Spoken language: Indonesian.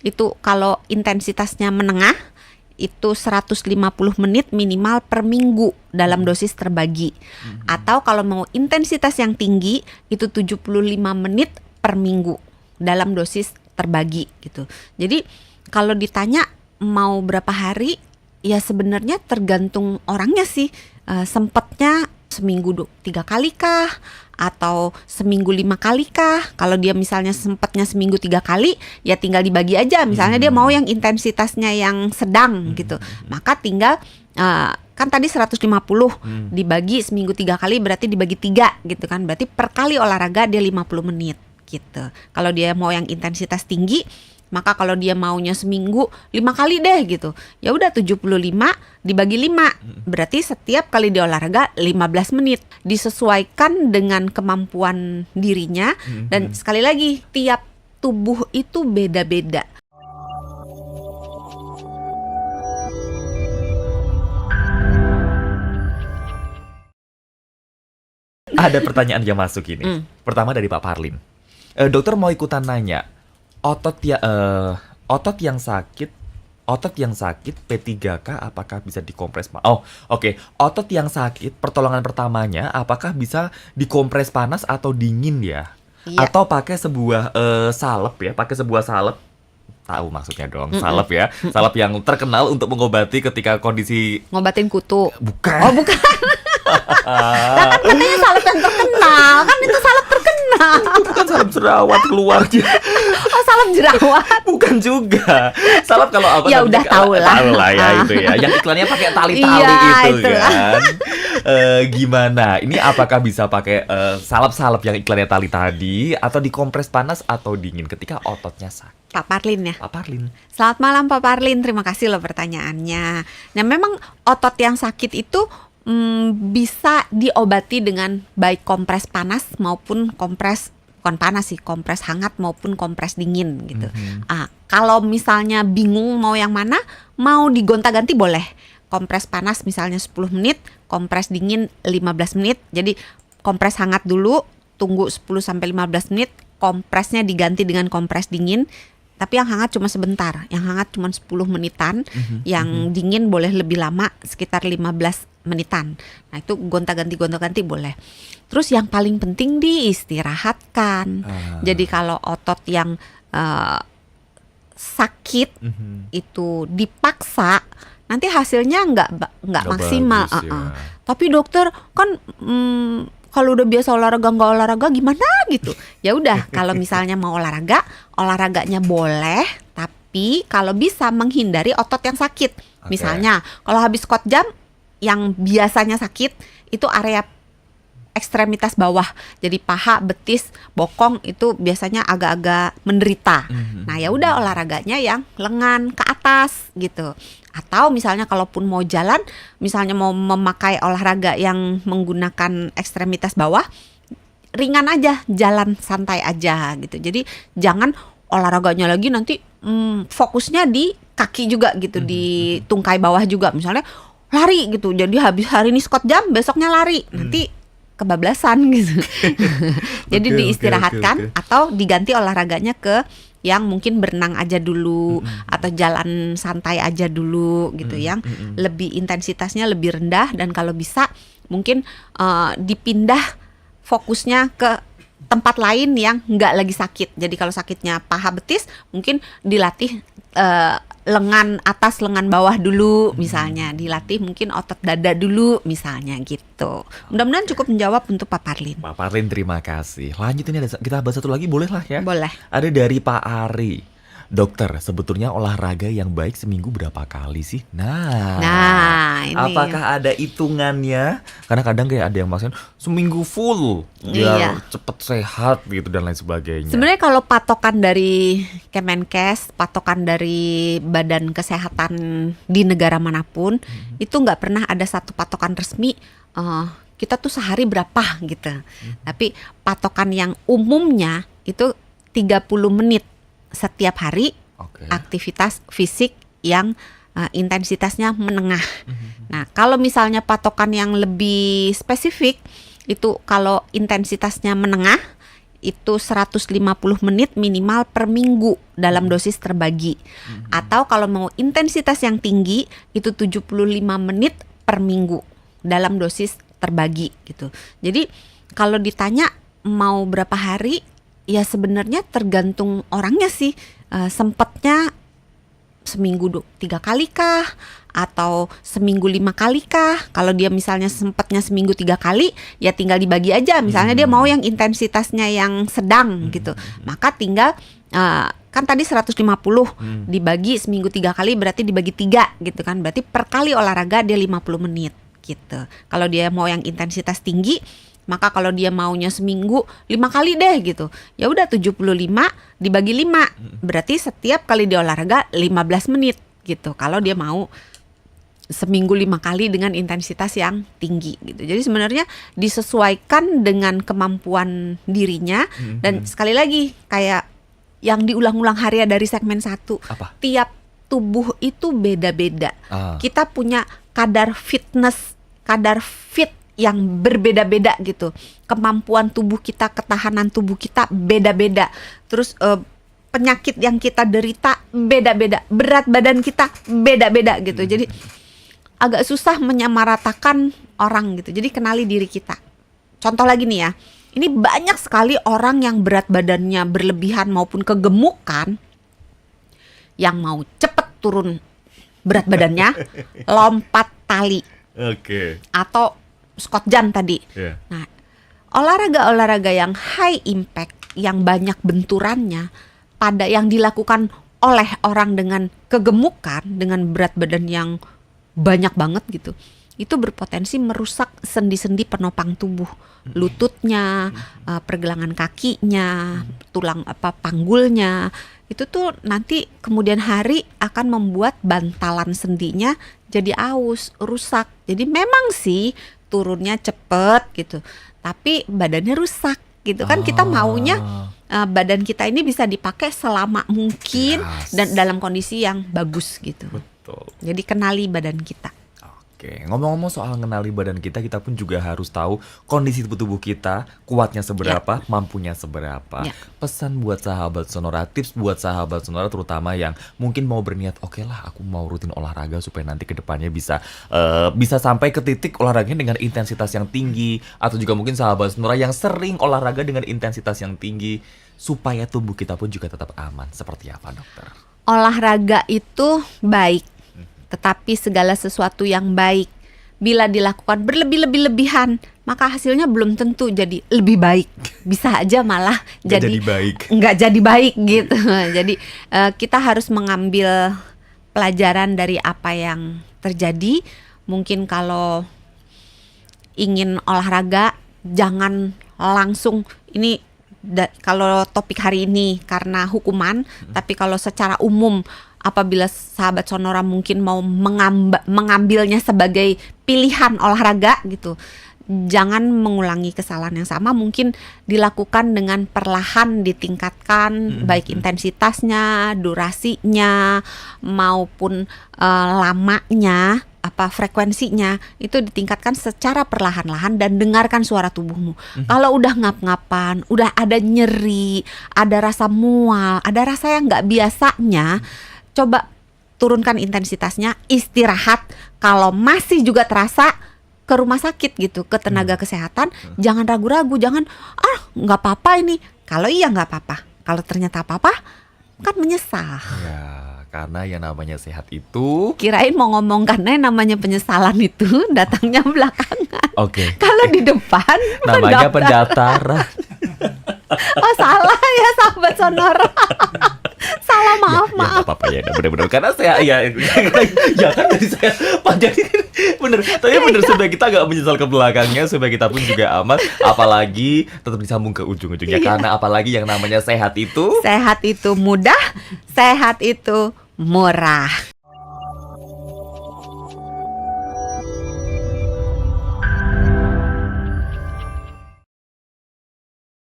itu kalau intensitasnya menengah itu 150 menit minimal per minggu dalam dosis terbagi. Atau kalau mau intensitas yang tinggi itu 75 menit per minggu dalam dosis terbagi gitu. Jadi kalau ditanya mau berapa hari, ya sebenarnya tergantung orangnya sih. Sempatnya seminggu 3 kali kah? Atau seminggu 5 kali kah? Kalau dia misalnya sempatnya seminggu 3 kali, ya tinggal dibagi aja. Misalnya dia mau yang intensitasnya yang sedang gitu, maka tinggal kan tadi 150 dibagi seminggu 3 kali berarti dibagi 3 gitu kan. Berarti per kali olahraga dia 50 menit gitu. Kalau dia mau yang intensitas tinggi, maka kalau dia maunya seminggu 5 kali deh gitu, ya udah 75 dibagi 5, berarti setiap kali dia olahraga 15 menit. Disesuaikan dengan kemampuan dirinya. Dan sekali lagi, tiap tubuh itu beda-beda. Ada pertanyaan yang masuk ini. Pertama dari Pak Parlin. Dokter mau ikutan nanya, otot yang sakit P3K apakah bisa dikompres? Otot yang sakit pertolongan pertamanya apakah bisa dikompres panas atau dingin ya? Iya. Atau pakai sebuah salep ya? Pakai sebuah salep. Tahu maksudnya dong, salep ya. Salep yang terkenal untuk mengobati ketika kondisi Ngobatin kutu. bukan. Oh bukan. Nah, kan katanya salep yang terkenal. Kan itu salep terkenal. Itu bukan salep jerawat keluarnya. Oh salep jerawat. Bukan juga. Salep kalau apa Ya udah tahu lah ya itu ya. Yang iklannya pakai tali-tali Iya, itu itulah. kan. Gimana? Ini apakah bisa pakai salep-salep yang iklannya tali tadi atau dikompres panas atau dingin ketika ototnya sakit? Pak Parlin ya. Pak Parlin. Selamat malam Pak Parlin, terima kasih loh pertanyaannya. Nah memang otot yang sakit itu bisa diobati dengan baik kompres panas maupun kompres, bukan panas sih, kompres hangat maupun kompres dingin gitu. Kalau misalnya bingung mau yang mana, mau digonta-ganti boleh. Kompres panas misalnya 10 menit, kompres dingin 15 menit. Jadi kompres hangat dulu, tunggu 10-15 menit, kompresnya diganti dengan kompres dingin. Tapi yang hangat cuma sebentar, yang hangat cuma 10 menitan, yang dingin boleh lebih lama, sekitar 15 menitan. Nah itu gonta-ganti boleh. Terus yang paling penting diistirahatkan. Jadi kalau otot yang sakit itu dipaksa, nanti hasilnya nggak maksimal. bagus, ya. Tapi dokter kan kalau udah biasa olahraga nggak olahraga gimana gitu. Ya udah kalau misalnya mau olahraganya boleh, tapi kalau bisa menghindari otot yang sakit. Misalnya kalau habis squat jump yang biasanya sakit itu area ekstremitas bawah. Jadi paha, betis, bokong itu biasanya agak-agak menderita. Nah, ya udah olahraganya yang lengan ke atas gitu. Atau misalnya kalaupun mau jalan, misalnya mau memakai olahraga yang menggunakan ekstremitas bawah, ringan aja, jalan santai aja gitu. Jadi jangan olahraganya lagi nanti fokusnya di kaki juga gitu, di tungkai bawah juga. Misalnya lari gitu, jadi habis hari ini squat jump, besoknya lari, nanti kebablasan gitu. Jadi diistirahatkan atau diganti olahraganya ke yang mungkin berenang aja dulu atau jalan santai aja dulu gitu, yang lebih intensitasnya lebih rendah, dan kalau bisa mungkin dipindah fokusnya ke tempat lain yang nggak lagi sakit. Jadi kalau sakitnya paha betis mungkin dilatih lengan atas lengan bawah dulu, misalnya dilatih mungkin otot dada dulu misalnya gitu. Mudah-mudahan cukup menjawab untuk Pak Parlin. Pak Parlin terima kasih. Lanjut, ini kita bahas satu lagi boleh lah ya? Boleh. Ada dari Pak Ari. Dokter, sebetulnya olahraga yang baik seminggu berapa kali sih? Nah, ini. Apakah ada hitungannya? Karena kadang kayak ada yang maksudnya seminggu full biar cepet sehat gitu dan lain sebagainya. Sebenarnya kalau patokan dari Kemenkes, patokan dari Badan Kesehatan di negara manapun, itu nggak pernah ada satu patokan resmi. Kita tuh sehari berapa gitu. Tapi patokan yang umumnya itu 30 menit setiap hari aktivitas fisik yang intensitasnya menengah. Nah, kalau misalnya patokan yang lebih spesifik itu kalau intensitasnya menengah itu 150 menit minimal per minggu dalam dosis terbagi. Atau kalau mau intensitas yang tinggi itu 75 menit per minggu dalam dosis terbagi gitu. Jadi kalau ditanya mau berapa hari, ya sebenarnya tergantung orangnya sih. Sempatnya seminggu 3 kali kah? Atau seminggu 5 kali kah? Kalau dia misalnya sempatnya seminggu 3 kali, ya tinggal dibagi aja. Misalnya dia mau yang intensitasnya yang sedang gitu, maka tinggal kan tadi 150 dibagi seminggu 3 kali berarti dibagi 3 gitu kan. Berarti per kali olahraga dia 50 menit gitu. Kalau dia mau yang intensitas tinggi, maka kalau dia maunya seminggu 5 kali deh gitu, ya udah 75 dibagi 5, berarti setiap kali dia olahraga 15 menit gitu. Kalau dia mau seminggu 5 kali dengan intensitas yang tinggi gitu. Jadi sebenarnya disesuaikan dengan kemampuan dirinya. Dan sekali lagi kayak yang diulang-ulang Haria dari segmen 1, tiap tubuh itu beda-beda. Kita punya kadar fitness, kadar fit yang berbeda-beda gitu. Kemampuan tubuh kita, ketahanan tubuh kita beda-beda. Terus penyakit yang kita derita beda-beda. Berat badan kita beda-beda gitu. Jadi agak susah menyamaratakan orang gitu. Jadi kenali diri kita. Contoh lagi nih ya. Ini banyak sekali orang yang berat badannya berlebihan maupun kegemukan, yang mau cepet turun berat badannya, lompat tali. Atau squat jump tadi. Nah, olahraga-olahraga yang high impact, yang banyak benturannya, pada yang dilakukan oleh orang dengan kegemukan, dengan berat badan yang banyak banget gitu, itu berpotensi merusak sendi-sendi penopang tubuh, lututnya, pergelangan kakinya, tulang panggulnya. Itu tuh nanti kemudian hari akan membuat bantalan sendinya jadi aus, rusak. Jadi memang sih turunnya cepet gitu, tapi badannya rusak gitu kan. Kita maunya badan kita ini bisa dipakai selama mungkin dan dalam kondisi yang bagus gitu. Jadi kenali badan kita. Ngomong-ngomong soal kenali badan kita, kita pun juga harus tahu kondisi tubuh kita, kuatnya seberapa, mampunya seberapa. Pesan buat sahabat Sonora, tips buat sahabat Sonora terutama yang mungkin mau berniat, oke lah aku mau rutin olahraga supaya nanti ke depannya bisa sampai ke titik olahraganya dengan intensitas yang tinggi. Atau juga mungkin sahabat Sonora yang sering olahraga dengan intensitas yang tinggi, supaya tubuh kita pun juga tetap aman. Seperti apa, dokter? Olahraga itu baik, tetapi segala sesuatu yang baik bila dilakukan berlebihan, maka hasilnya belum tentu jadi lebih baik. Bisa aja malah nggak jadi baik gitu. Jadi kita harus mengambil pelajaran dari apa yang terjadi. Mungkin kalau ingin olahraga, jangan langsung ini. Kalau topik hari ini karena hukuman, tapi kalau secara umum, apabila sahabat Sonora mungkin mau mengambilnya sebagai pilihan olahraga gitu, jangan mengulangi kesalahan yang sama. Mungkin dilakukan dengan perlahan, ditingkatkan baik intensitasnya, durasinya maupun lamanya, frekuensinya itu ditingkatkan secara perlahan-lahan dan dengarkan suara tubuhmu. Kalau udah ngap-ngapan, udah ada nyeri, ada rasa mual, ada rasa yang nggak biasanya, coba turunkan intensitasnya, istirahat. Kalau masih juga terasa, ke rumah sakit gitu, ke tenaga kesehatan. Jangan ragu-ragu, jangan nggak apa-apa ini. Kalau iya nggak apa-apa, kalau ternyata apa-apa kan menyesal. Karena yang namanya sehat itu, kirain mau ngomong karena yang namanya penyesalan itu datangnya belakangan. Kalau di depan namanya pendaftaran. Oh salah ya sahabat Sonora. Salah, maaf. Gak apa-apa ya, bener-bener karena saya ya kan dari saya panjang bener. Tapi bener supaya kita gak menyesal ke belakangnya, supaya kita pun juga aman. Apalagi tetap disambung ke ujung-ujungnya. Karena apalagi yang namanya sehat itu mudah, sehat itu murah.